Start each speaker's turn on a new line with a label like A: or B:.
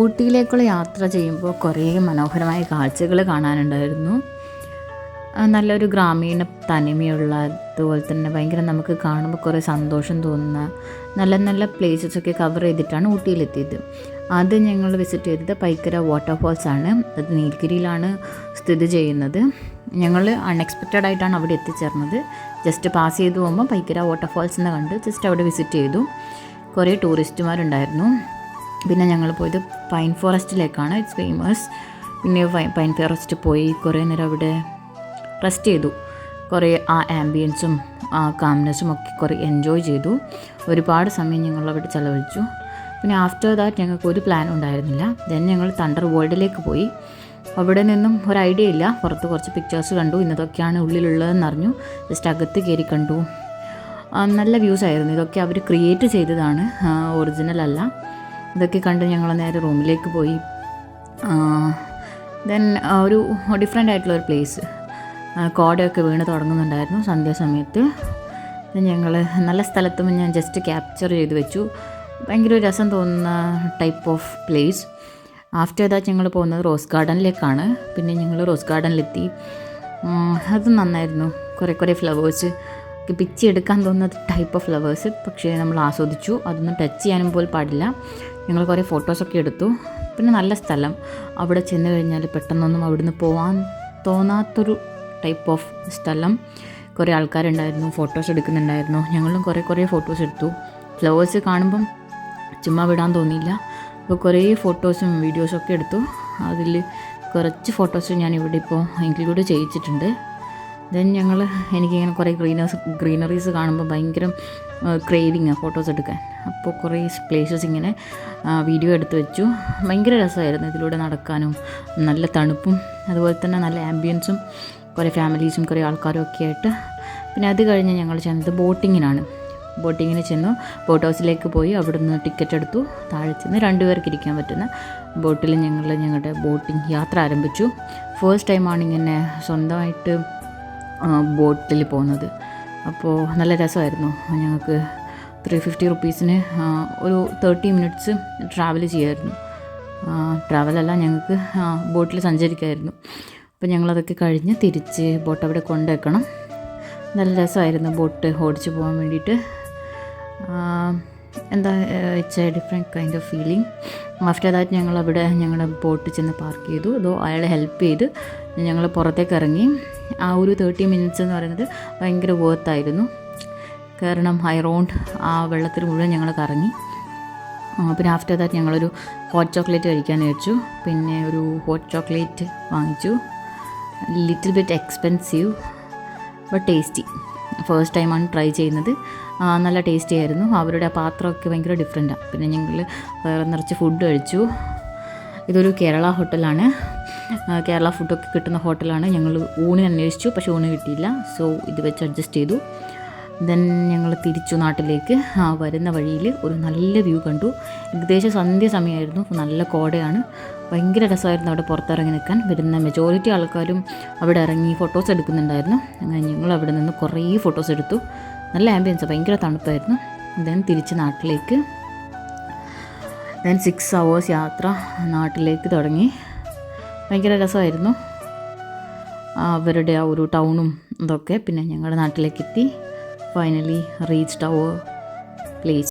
A: ഊട്ടിയിലേക്കുള്ള യാത്ര ചെയ്യുമ്പോൾ കുറേ മനോഹരമായ കാഴ്ചകൾ കാണാനുണ്ടായിരുന്നു. നല്ലൊരു ഗ്രാമീണ തനിമയുള്ള, അതുപോലെ തന്നെ ഭയങ്കര നമുക്ക് കാണുമ്പോൾ കുറേ സന്തോഷം തോന്നുന്ന നല്ല നല്ല പ്ലേസസൊക്കെ കവർ ചെയ്തിട്ടാണ് ഊട്ടിയിലെത്തിയത്. ആദ്യം ഞങ്ങൾ വിസിറ്റ് ചെയ്തത് പൈക്കര വാട്ടർഫാൾസ് ആണ്. അത് നീലഗിരിയിലാണ് സ്ഥിതി ചെയ്യുന്നത്. ഞങ്ങൾ അൺഎക്സ്പെക്റ്റഡ് ആയിട്ടാണ് അവിടെ എത്തിച്ചേർന്നത്. ജസ്റ്റ് പാസ് ചെയ്ത് പോകുമ്പോൾ പൈക്കര വാട്ടർഫാൾസ് എന്ന് കണ്ട് ജസ്റ്റ് അവിടെ വിസിറ്റ് ചെയ്തു. കുറേ ടൂറിസ്റ്റുമാരുണ്ടായിരുന്നു. പിന്നെ ഞങ്ങൾ പോയത് പൈൻ ഫോറസ്റ്റിലേക്കാണ്. It's famous. പിന്നെ പൈൻ ഫോറസ്റ്റ് പോയി കുറേ നേരം അവിടെ റെസ്റ്റ് ചെയ്തു. കുറേ ആ ആംബിയൻസും ആ കാംനെസ്സും ഒക്കെ കുറേ എൻജോയ് ചെയ്തു. ഒരുപാട് സമയം ഞങ്ങളവിടെ ചിലവഴിച്ചു. പിന്നെ ആഫ്റ്റർ ദാറ്റ് ഞങ്ങൾക്ക് ഒരു പ്ലാൻ ഉണ്ടായിരുന്നില്ല. ദെൻ ഞങ്ങൾ തണ്ടർ വേൾഡിലേക്ക് പോയി. അവിടെ നിന്നും ഒരു ഐഡിയ ഇല്ല. പുറത്ത് കുറച്ച് പിക്ചേഴ്സ് കണ്ടു. ഇന്നതൊക്കെയാണ് ഉള്ളിലുള്ളതെന്ന് അറിഞ്ഞു. ജസ്റ്റ് അകത്ത് കയറി കണ്ടു. നല്ല വ്യൂസ് ആയിരുന്നു. ഇതൊക്കെ അവർ ക്രിയേറ്റ് ചെയ്തതാണ്, ഒറിജിനൽ അല്ല. ഇതൊക്കെ കണ്ട് ഞങ്ങൾ നേരെ റൂമിലേക്ക് പോയി. ദെൻ ഒരു ഡിഫറെൻ്റ് ആയിട്ടുള്ളൊരു പ്ലേസ്, കോടയൊക്കെ വീണ് തുടങ്ങുന്നുണ്ടായിരുന്നു സന്ധ്യാസമയത്ത്. ഞങ്ങൾ നല്ല സ്ഥലത്തും ഞാൻ ജസ്റ്റ് ക്യാപ്ചർ ചെയ്ത് വെച്ചു. ഭയങ്കര രസം തോന്നുന്ന type of place. After that ഞങ്ങൾ പോകുന്നത് റോസ് ഗാർഡനിലേക്കാണ്. പിന്നെ ഞങ്ങൾ റോസ് ഗാർഡനിലെത്തി. അത് നന്നായിരുന്നു. കുറേ ഫ്ലവേഴ്സ് പിച്ചെടുക്കാൻ തോന്നുന്ന ടൈപ്പ് ഓഫ് ഫ്ലവേഴ്സ്. പക്ഷേ നമ്മൾ ആസ്വദിച്ചു. അതൊന്നും ടച്ച് ചെയ്യാനും പോലും പാടില്ല. ഞങ്ങൾ കുറേ ഫോട്ടോസൊക്കെ എടുത്തു. പിന്നെ നല്ല സ്ഥലം. അവിടെ ചെന്ന് കഴിഞ്ഞാൽ പെട്ടെന്നൊന്നും അവിടുന്ന് പോകാൻ തോന്നാത്തൊരു ടൈപ്പ് ഓഫ് സ്ഥലം. കുറേ ആൾക്കാരുണ്ടായിരുന്നു, ഫോട്ടോസ് എടുക്കുന്നുണ്ടായിരുന്നു. ഞങ്ങളും കുറേ ഫോട്ടോസ് എടുത്തു. ഫ്ലവേഴ്സ് കാണുമ്പം ചുമ്മാ വിടാൻ തോന്നിയില്ല. അപ്പോൾ കുറേ ഫോട്ടോസും വീഡിയോസൊക്കെ എടുത്തു. അതിൽ കുറച്ച് ഫോട്ടോസ് ഞാൻ ഇവിടെ ഇപ്പോൾ ഇൻക്ലൂഡ് ചെയ്യിച്ചിട്ടുണ്ട്. ദെൻ എനിക്കിങ്ങനെ കുറേ ഗ്രീനറീസ് കാണുമ്പോൾ ഭയങ്കര ക്രേവിങ് ഫോട്ടോസ് എടുക്കാൻ. അപ്പോൾ കുറേ പ്ലേസസ് ഇങ്ങനെ വീഡിയോ എടുത്ത് വെച്ചു. ഭയങ്കര രസമായിരുന്നു ഇതിലൂടെ നടക്കാനും. നല്ല തണുപ്പും അതുപോലെ തന്നെ നല്ല ആംബിയൻസും കുറേ ഫാമിലീസും കുറേ ആൾക്കാരും ഒക്കെ ആയിട്ട്. പിന്നെ അത് കഴിഞ്ഞ് ഞങ്ങൾ ചെന്നത് ബോട്ടിങ്ങിനാണ്. ബോട്ടിങ്ങിന് ചെന്നു. ബോട്ട് ഹൗസിലേക്ക് പോയി. അവിടുന്ന് ടിക്കറ്റ് എടുത്തു. താഴെ ചെന്ന് 2 പേർക്ക് ഇരിക്കാൻ പറ്റുന്ന ബോട്ടിൽ ഞങ്ങളുടെ ബോട്ടിങ് യാത്ര ആരംഭിച്ചു. ഫസ്റ്റ് ടൈമാണ് ഇങ്ങനെ സ്വന്തമായിട്ട് ബോട്ടിൽ പോകുന്നത്. അപ്പോൾ നല്ല രസമായിരുന്നു. ഞങ്ങൾക്ക് 350 റുപ്പീസിന് ഒരു 30 മിനിറ്റ്സ് ട്രാവൽ ചെയ്യായിരുന്നു. ട്രാവലല്ല, ഞങ്ങൾക്ക് ബോട്ടിൽ സഞ്ചരിക്കായിരുന്നു. അപ്പോൾ ഞങ്ങളതൊക്കെ കഴിഞ്ഞ് തിരിച്ച് ബോട്ട് അവിടെ കൊണ്ടുവയ്ക്കണം. നല്ല രസമായിരുന്നു ബോട്ട് ഓടിച്ച് പോകാൻ വേണ്ടിയിട്ട്. It's A different kind of feeling. After that ഞങ്ങളുടെ ബോട്ട് ചെന്ന് പാർക്ക് ചെയ്തു. അതോ അയാളെ ഹെൽപ്പ് ചെയ്ത് ഞങ്ങൾ പുറത്തേക്ക് ഇറങ്ങി. ആ ഒരു 30 മിനിറ്റ്സ് എന്ന് പറയുന്നത് ഭയങ്കര വേർത്തായിരുന്നു. കാരണം അറൗണ്ട് ആ വെള്ളത്തിൽ മുഴുവൻ ഞങ്ങൾ കറങ്ങി. പിന്നെ ആഫ്റ്റർ ദാറ്റ് ഞങ്ങളൊരു ഹോട്ട് ചോക്ലേറ്റ് കഴിക്കാമെന്ന് വെച്ചു. പിന്നെ ഒരു ഹോട്ട് ചോക്ലേറ്റ് വാങ്ങിച്ചു. Little bit expensive but tasty. First ടൈമാണ് ട്രൈ ചെയ്യുന്നത്. നല്ല ടേസ്റ്റി ആയിരുന്നു. അവരുടെ ആ പാത്രമൊക്കെ ഭയങ്കര ഡിഫറെൻറ്റാണ്. പിന്നെ ഞങ്ങൾ വേറെ നിറച്ച് ഫുഡ് കഴിച്ചു. ഇതൊരു കേരള ഹോട്ടലാണ്. കേരള ഫുഡൊക്കെ കിട്ടുന്ന ഹോട്ടലാണ്. ഞങ്ങൾ ഊണിന് അന്വേഷിച്ചു, പക്ഷേ ഊണ് കിട്ടിയില്ല. സോ ഇത് വെച്ച് അഡ്ജസ്റ്റ് ചെയ്തു. ദെൻ ഞങ്ങൾ തിരിച്ചു നാട്ടിലേക്ക്. വരുന്ന വഴിയിൽ ഒരു നല്ല വ്യൂ കണ്ടു. ഏകദേശം സന്ധ്യ സമയമായിരുന്നു. നല്ല കോടയാണ്. ഭയങ്കര രസമായിരുന്നു അവിടെ പുറത്തിറങ്ങി നിൽക്കാൻ. വരുന്ന മെജോറിറ്റി ആൾക്കാരും അവിടെ ഇറങ്ങി ഫോട്ടോസ് എടുക്കുന്നുണ്ടായിരുന്നു. അങ്ങനെ ഞങ്ങൾ അവിടെ നിന്ന് കുറേ ഫോട്ടോസ് എടുത്തു. നല്ല ആംബിയൻസ്, ഭയങ്കര തണുപ്പായിരുന്നു. ദെൻ തിരിച്ച് നാട്ടിലേക്ക്. ദെൻ 6 hours യാത്ര നാട്ടിലേക്ക് തുടങ്ങി. ഭയങ്കര രസമായിരുന്നു അവരുടെ ആ ഒരു ടൗണും ഇതൊക്കെ. പിന്നെ ഞങ്ങളുടെ നാട്ടിലേക്ക് എത്തി. ഫൈനലി റീച്ച്ഡ് അവർ പ്ലേസ്.